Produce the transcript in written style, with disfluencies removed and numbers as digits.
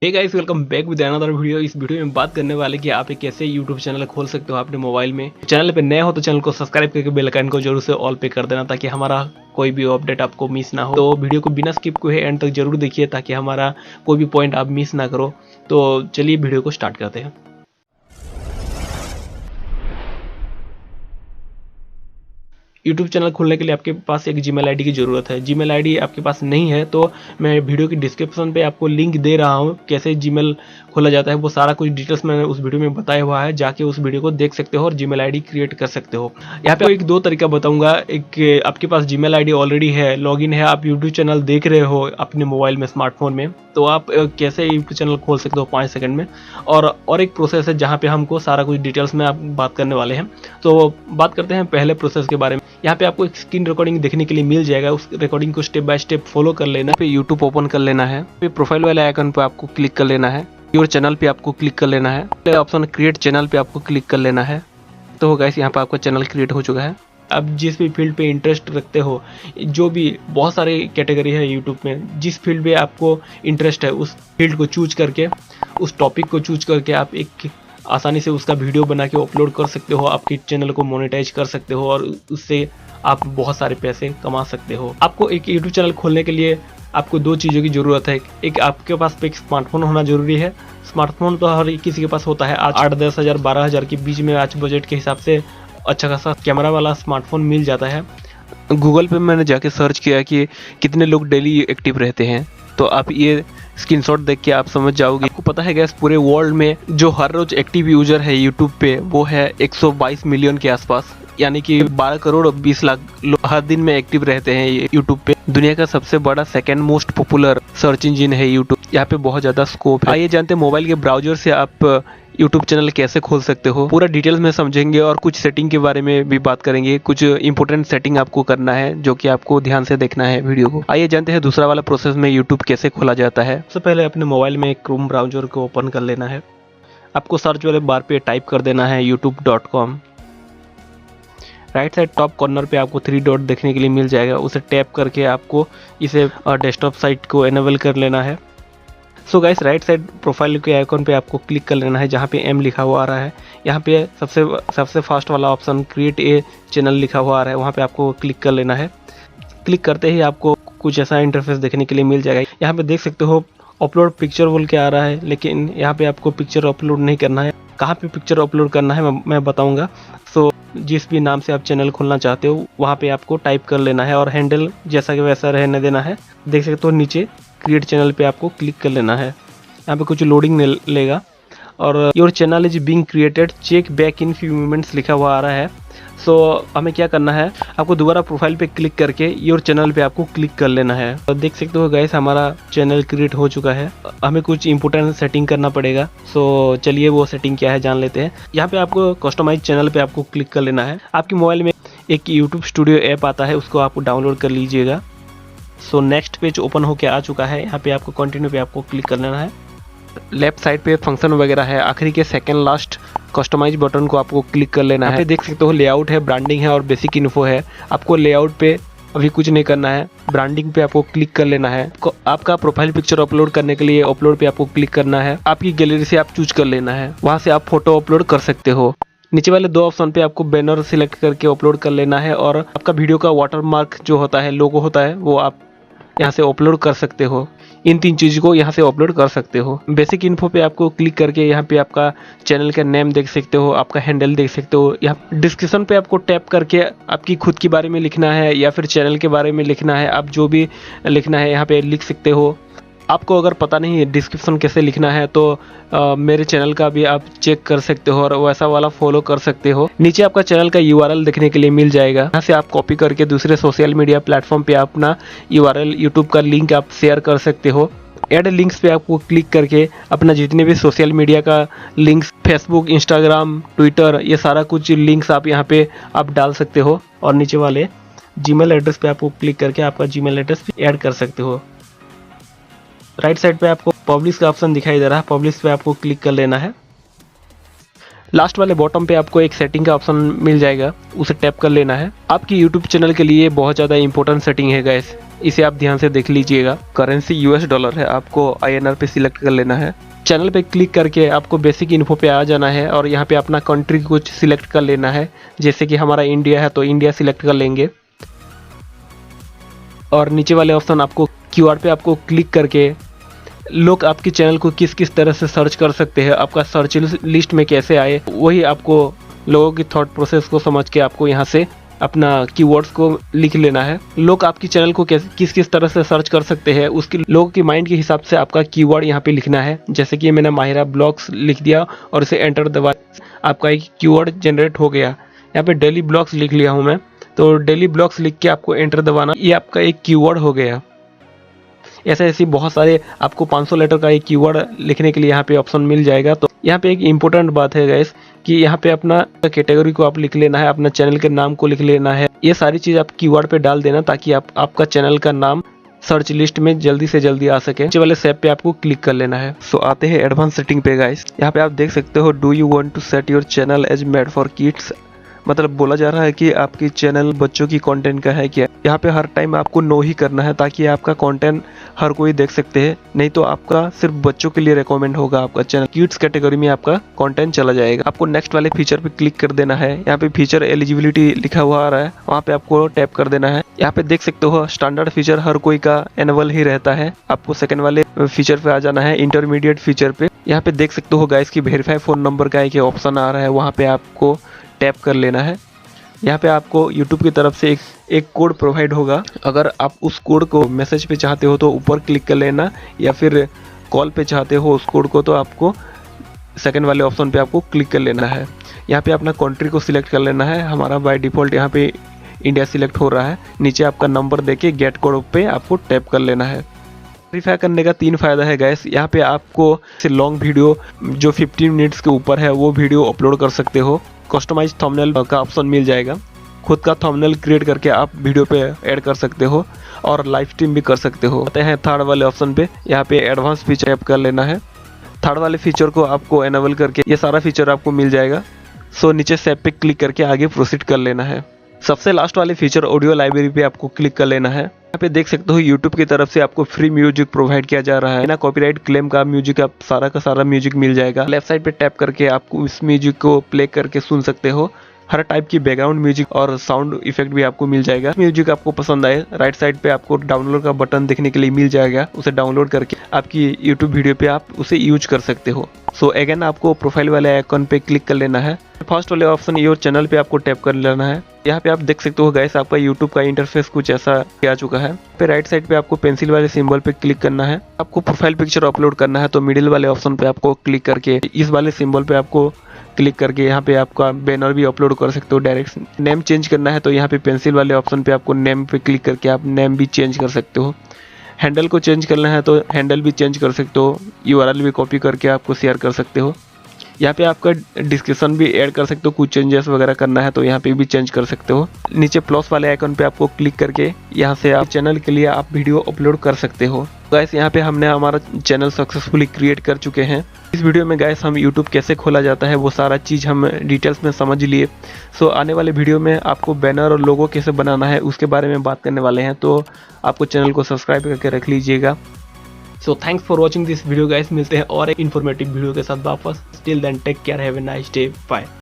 Hey guys, welcome back with another video. इस video में बात करने वाले कि आप एक कैसे यूट्यूब चैनल खोल सकते हो अपने मोबाइल में। चैनल पे नए हो तो चैनल को सब्सक्राइब करके बेल आइकन को जरूर से ऑल पे कर देना ताकि हमारा कोई भी अपडेट आपको मिस ना हो। तो वीडियो को बिना स्किप किए एंड तक जरूर देखिए ताकि हमारा कोई भी पॉइंट आप मिस ना करो। तो चलिए वीडियो को स्टार्ट करते हैं। यूट्यूब चैनल खोलने के लिए आपके पास एक जीमेल आईडी की ज़रूरत है। जीमेल आईडी आपके पास नहीं है तो मैं वीडियो की डिस्क्रिप्शन पे आपको लिंक दे रहा हूँ, कैसे जीमेल खोला जाता है वो सारा कुछ डिटेल्स मैंने उस वीडियो में बताया हुआ है। जाके उस वीडियो को देख सकते हो और जीमेल आईडी क्रिएट कर सकते हो। यहाँ पे एक दो तरीका बताऊंगा। एक, आपके पास जीमेल आईडी ऑलरेडी है, लॉगिन है, आप यूट्यूब चैनल देख रहे हो अपने मोबाइल में, स्मार्टफोन में, तो आप कैसे यूट्यूब चैनल खोल सकते हो 5 सेकंड में। और एक प्रोसेस है जहाँ पे हमको सारा कुछ डिटेल्स में आप बात करने वाले हैं। तो बात करते हैं पहले प्रोसेस के बारे में। यहाँ पे आपको एक स्क्रीन रिकॉर्डिंग देखने के लिए मिल जाएगा। उस रिकॉर्डिंग को स्टेप बाय स्टेप फॉलो कर लेना। पे यूट्यूब ओपन कर लेना है, फिर प्रोफाइल वाले आइकन पे आपको क्लिक कर लेना है, योर चैनल पे आपको क्लिक कर लेना है, ऑप्शन क्रिएट चैनल पे आपको क्लिक कर लेना है। तो गाइस यहाँ पे आपका चैनल क्रिएट हो चुका है। अब जिस भी फील्ड पे इंटरेस्ट रखते हो, जो भी बहुत सारे कैटेगरी है यूट्यूब में, जिस फील्ड पे आपको इंटरेस्ट है उस फील्ड को चूज करके, उस टॉपिक को चूज करके आप एक आसानी से उसका वीडियो बना के अपलोड कर सकते हो। आपके चैनल को मोनेटाइज कर सकते हो और उससे आप बहुत सारे पैसे कमा सकते हो। आपको एक यूट्यूब चैनल खोलने के लिए आपको दो चीज़ों की ज़रूरत है। एक, आपके पास एक स्मार्टफोन होना जरूरी है। स्मार्टफोन तो हर किसी के पास होता है। आज 8-10 हज़ार 12 हज़ार के बीच में आज बजट के हिसाब से अच्छा खासा कैमरा वाला स्मार्टफोन मिल जाता है। गूगल पे मैंने जाके सर्च किया कि कितने लोग डेली एक्टिव रहते हैं, तो आप ये स्क्रीनशॉट देख के आप समझ जाओगे। आपको पता है गैस, पूरे वर्ल्ड में जो हर रोज एक्टिव यूजर है यूट्यूब पे वो है 122 मिलियन के आसपास, यानी कि 12 करोड़ 20 लाख लोग हर दिन में एक्टिव रहते हैं यूट्यूब पे। दुनिया का सबसे बड़ा second most popular search engine है यूट्यूब। यहाँ पे बहुत ज़्यादा स्कोप है। आइए जानते हैं मोबाइल के ब्राउजर से आप यूट्यूब चैनल कैसे खोल सकते हो। पूरा डिटेल्स में समझेंगे और कुछ सेटिंग के बारे में भी बात करेंगे। कुछ इंपॉर्टेंट सेटिंग आपको करना है जो कि आपको ध्यान से देखना है वीडियो को। आइए जानते हैं दूसरा वाला प्रोसेस में यूट्यूब कैसे खोला जाता है। सबसे पहले अपने मोबाइल में क्रोम ब्राउजर को ओपन कर लेना है। आपको सर्च वाले बार पे टाइप कर देना है youtube.com। Right side top corner पे आपको 3 डॉट देखने के लिए मिल जाएगा। उसे टैप करके आपको इसे डेस्कटॉप साइट को एनेबल कर लेना है। So guys, right side profile के आइकन पे आपको क्लिक कर लेना है जहाँ पे एम लिखा हुआ आ रहा है। यहाँ पे सबसे फास्ट वाला ऑप्शन क्रिएट ए चैनल लिखा हुआ आ रहा है, वहाँ पे आपको क्लिक कर लेना है। क्लिक करते ही आपको कुछ ऐसा इंटरफेस देखने के लिए मिल जाएगा। यहाँ पे देख सकते हो अपलोड पिक्चर बोल के आ रहा है, लेकिन यहाँ पे आपको पिक्चर अपलोड नहीं करना है। कहाँ पे पिक्चर अपलोड करना है मैं बताऊँगा। सो जिस भी नाम से आप चैनल खोलना चाहते हो वहाँ पे आपको टाइप कर लेना है और हैंडल जैसा कि वैसा रहने देना है। देख सकते हो नीचे क्रिएट चैनल पे आपको क्लिक कर लेना है। यहाँ पे कुछ लोडिंग लेगा और your channel is being created, check back in few moments लिखा हुआ आ रहा है। सो हमें क्या करना है, आपको दोबारा प्रोफाइल पे क्लिक करके योर चैनल पे आपको क्लिक कर लेना है। तो देख सकते हो गाइस, हमारा चैनल क्रिएट हो चुका है। हमें कुछ इंपॉर्टेंट सेटिंग करना पड़ेगा। सो चलिए वो सेटिंग क्या है जान लेते हैं। यहाँ पे आपको कस्टमाइज चैनल पे आपको क्लिक कर लेना है। आपके मोबाइल में एक यूट्यूब स्टूडियो ऐप आता है, उसको आप डाउनलोड कर लीजिएगा। सो नेक्स्ट पेज ओपन होके आ चुका है। यहाँ पे आपको कंटिन्यू पे आपको क्लिक कर लेना है। लेफ्ट साइड पे फंक्शन वगैरह है, आखिरी के सेकंड लास्ट कस्टमाइज बटन को आपको क्लिक कर लेना है। देख सकते हो लेआउट है, ब्रांडिंग है और बेसिक इन्फो है। आपको लेआउट पे अभी कुछ नहीं करना है, ब्रांडिंग पे आपको क्लिक कर लेना है। आपका प्रोफाइल पिक्चर अपलोड करने के लिए अपलोड पे आपको क्लिक करना है। आपकी गैलरी से आप चूज कर लेना है, वहाँ से आप फोटो अपलोड कर सकते हो। नीचे वाले 2 ऑप्शन पे आपको बैनर सिलेक्ट करके अपलोड कर लेना है और आपका वीडियो का वाटरमार्क जो होता है, लोगो होता है, वो आप यहाँ से अपलोड कर सकते हो। इन 3 चीज़ को यहाँ से अपलोड कर सकते हो। बेसिक इन्फो पे आपको क्लिक करके यहाँ पे आपका चैनल का नेम देख सकते हो, आपका हैंडल देख सकते हो। यहाँ डिस्क्रिप्शन पे आपको टैप करके आपकी खुद के बारे में लिखना है या फिर चैनल के बारे में लिखना है। आप जो भी लिखना है यहाँ पे लिख सकते हो। आपको अगर पता नहीं है डिस्क्रिप्शन कैसे लिखना है तो मेरे चैनल का भी आप चेक कर सकते हो और वैसा वाला फॉलो कर सकते हो। नीचे आपका चैनल का URL देखने के लिए मिल जाएगा। यहाँ से आप कॉपी करके दूसरे सोशल मीडिया प्लेटफॉर्म पे अपना URL यूट्यूब का लिंक आप शेयर कर सकते हो। ऐड लिंक्स पे आपको क्लिक करके अपना जितने भी सोशल मीडिया का लिंक्स, फेसबुक, इंस्टाग्राम, ट्विटर, ये सारा कुछ लिंक्स आप यहाँ पे आप डाल सकते हो। और नीचे वाले जीमेल एड्रेस पे आपको क्लिक करके आपका जीमेल एड्रेस भी ऐड कर सकते हो। राइट साइड पे आपको पब्लिश का ऑप्शन दिखाई दे रहा है, पब्लिश पे आपको क्लिक कर लेना है। लास्ट वाले बॉटम पे आपको एक सेटिंग का ऑप्शन मिल जाएगा, उसे टैप कर लेना है। आपकी यूट्यूब चैनल के लिए बहुत ज़्यादा इंपॉर्टेंट सेटिंग है गाइस, इसे आप ध्यान से देख लीजिएगा। करेंसी यूएस डॉलर है, आपको INR पे सिलेक्ट कर लेना है। चैनल पे क्लिक करके आपको बेसिक इन्फो पे आ जाना है और यहाँ पे अपना कंट्री कुछ सिलेक्ट कर लेना है। जैसे कि हमारा इंडिया है तो इंडिया सिलेक्ट कर लेंगे और नीचे वाले ऑप्शन आपको QR पे आपको क्लिक करके लोग आपके चैनल को किस किस तरह से सर्च कर सकते हैं, आपका सर्च लिस्ट में कैसे आए, वही आपको लोगों की थॉट प्रोसेस को समझ के आपको यहाँ से अपना कीवर्ड्स को लिख लेना है। लोग आपकी चैनल को किस किस तरह से सर्च कर सकते हैं उसकी लोगों की माइंड के हिसाब से आपका कीवर्ड यहाँ पे लिखना है। जैसे कि मैंने माहिरा ब्लॉग्स लिख दिया और इसे एंटर दबा, आपका एक कीवर्ड जनरेट हो गया। यहाँ पे डेली ब्लॉग्स लिख लिया हूँ मैं, तो डेली ब्लॉग्स लिख के आपको एंटर दबाना, ये आपका एक कीवर्ड हो गया। ऐसे बहुत सारे आपको 500 लेटर का एक कीवर्ड लिखने के लिए यहाँ पे ऑप्शन मिल जाएगा। तो यहाँ पे एक इम्पोर्टेंट बात है गाइस कि यहाँ पे अपना कैटेगरी को आप लिख लेना है, अपना चैनल के नाम को लिख लेना है। ये सारी चीज़ आप कीवर्ड पे डाल देना ताकि आपका चैनल का नाम सर्च लिस्ट में जल्दी से जल्दी आ सके। नीचे वाले सेव पे आपको क्लिक कर लेना है। सो आते हैं एडवांस सेटिंग पे गाइस। यहाँ पे आप देख सकते हो, do you want to set your channel as made for kids, मतलब बोला जा रहा है कि आपकी चैनल बच्चों की कंटेंट का है क्या। यहाँ पे हर टाइम आपको नो ही करना है ताकि आपका कंटेंट हर कोई देख सकते हैं, नहीं तो आपका सिर्फ बच्चों के लिए रेकमेंड होगा आपका चैनल, किड्स कैटेगरी में आपका कंटेंट चला जाएगा। आपको नेक्स्ट वाले फीचर पे क्लिक कर देना है। यहाँ पे फीचर एलिजिबिलिटी लिखा हुआ आ रहा है, वहाँ पे आपको टैप कर देना है। यहाँ पे देख सकते हो स्टैंडर्ड फीचर हर कोई का एनुअल ही रहता है। आपको सेकंड वाले फीचर पे आ जाना है, इंटरमीडिएट फीचर पे। यहाँ पे देख सकते हो गाइस की वेरीफाई फोन नंबर का एक ऑप्शन आ रहा है, वहाँ पे आपको टैप कर लेना है। यहाँ पे आपको YouTube की तरफ से एक कोड प्रोवाइड होगा। अगर आप उस कोड को मैसेज पे चाहते हो तो ऊपर क्लिक कर लेना, या फिर कॉल पे चाहते हो उस कोड को तो आपको सेकंड वाले ऑप्शन पे आपको क्लिक कर लेना है। यहाँ पे अपना कंट्री को सिलेक्ट कर लेना है। हमारा बाय डिफ़ॉल्ट यहाँ पे इंडिया सिलेक्ट हो रहा है। नीचे आपका नंबर देके गेट कोड पे आपको टैप कर लेना है। वेरीफाई करने का 3 फ़ायदा है गैस। यहाँ पे आपको लॉन्ग वीडियो जो 15 मिनट्स के ऊपर है वो वीडियो अपलोड कर सकते हो। कस्टमाइज थंबनेल का ऑप्शन मिल जाएगा, खुद का थंबनेल क्रिएट करके आप वीडियो पे ऐड कर सकते हो और लाइव स्ट्रीम भी कर सकते हो। आते हैं थर्ड वाले ऑप्शन पे, यहाँ पे एडवांस फीचर ऐप कर लेना है। थर्ड वाले फीचर को आपको एनेबल करके ये सारा फीचर आपको मिल जाएगा। सो नीचे सेव पे क्लिक करके आगे प्रोसीड कर लेना है। सबसे लास्ट वाले फीचर ऑडियो लाइब्रेरी पे आपको क्लिक कर लेना है। यहाँ पे देख सकते हो यूट्यूब की तरफ से आपको फ्री म्यूजिक प्रोवाइड किया जा रहा है ना, कॉपीराइट क्लेम का म्यूजिक, आप सारा का सारा म्यूजिक मिल जाएगा। लेफ्ट साइड पे टैप करके आपको इस म्यूजिक को प्ले करके सुन सकते हो। हर टाइप की बैकग्राउंड म्यूजिक और साउंड इफेक्ट भी आपको मिल जाएगा। म्यूजिक आपको पसंद आए, राइट साइड पे आपको डाउनलोड का बटन देखने के लिए मिल जाएगा, उसे डाउनलोड करके आपकी यूट्यूब वीडियो पे आप उसे यूज कर सकते हो। सो अगेन आपको प्रोफाइल वाले आइकन पे क्लिक कर लेना है। फर्स्ट वाले ऑप्शन योर चैनल पे आपको टैप कर लेना है। यहाँ पे आप देख सकते हो गाइस आपका यूट्यूब का इंटरफेस कुछ ऐसा आ चुका है। पे राइट साइड पे आपको पेंसिल वाले सिंबल पे क्लिक करना है। आपको प्रोफाइल पिक्चर अपलोड करना है तो मिडिल वाले ऑप्शन पे आपको क्लिक करके इस वाले सिंबल पे आपको क्लिक करके यहाँ पे आपका बैनर भी अपलोड कर सकते हो। डायरेक्ट नेम चेंज करना है तो यहाँ पे पेंसिल वाले ऑप्शन पे आपको नेम पे क्लिक करके आप नेम भी चेंज कर सकते हो। हैंडल को चेंज करना है तो हैंडल भी चेंज कर सकते हो। URL भी कॉपी करके आपको शेयर कर सकते हो। यहाँ पे आपका डिस्क्रिप्शन भी ऐड कर सकते हो, कुछ चेंजेस वगैरह करना है तो यहाँ पे भी चेंज कर सकते हो। नीचे प्लस वाले आइकन पे आपको क्लिक करके यहाँ से आप चैनल के लिए आप वीडियो अपलोड कर सकते हो। गाइस यहाँ पे हमने हमारा चैनल सक्सेसफुली क्रिएट कर चुके हैं। इस वीडियो में गाइस हम यूट्यूब कैसे खोला जाता है वो सारा चीज़ हम डिटेल्स में समझ लिए। सो आने वाले वीडियो में आपको बैनर और लोगो कैसे बनाना है उसके बारे में बात करने वाले हैं, तो आपको चैनल को सब्सक्राइब करके रख लीजिएगा। So thanks for watching this video guys. मिलते हैं और एक इन्फॉर्मेटिव वीडियो के साथ वापस। Till then take care, have a nice day, bye.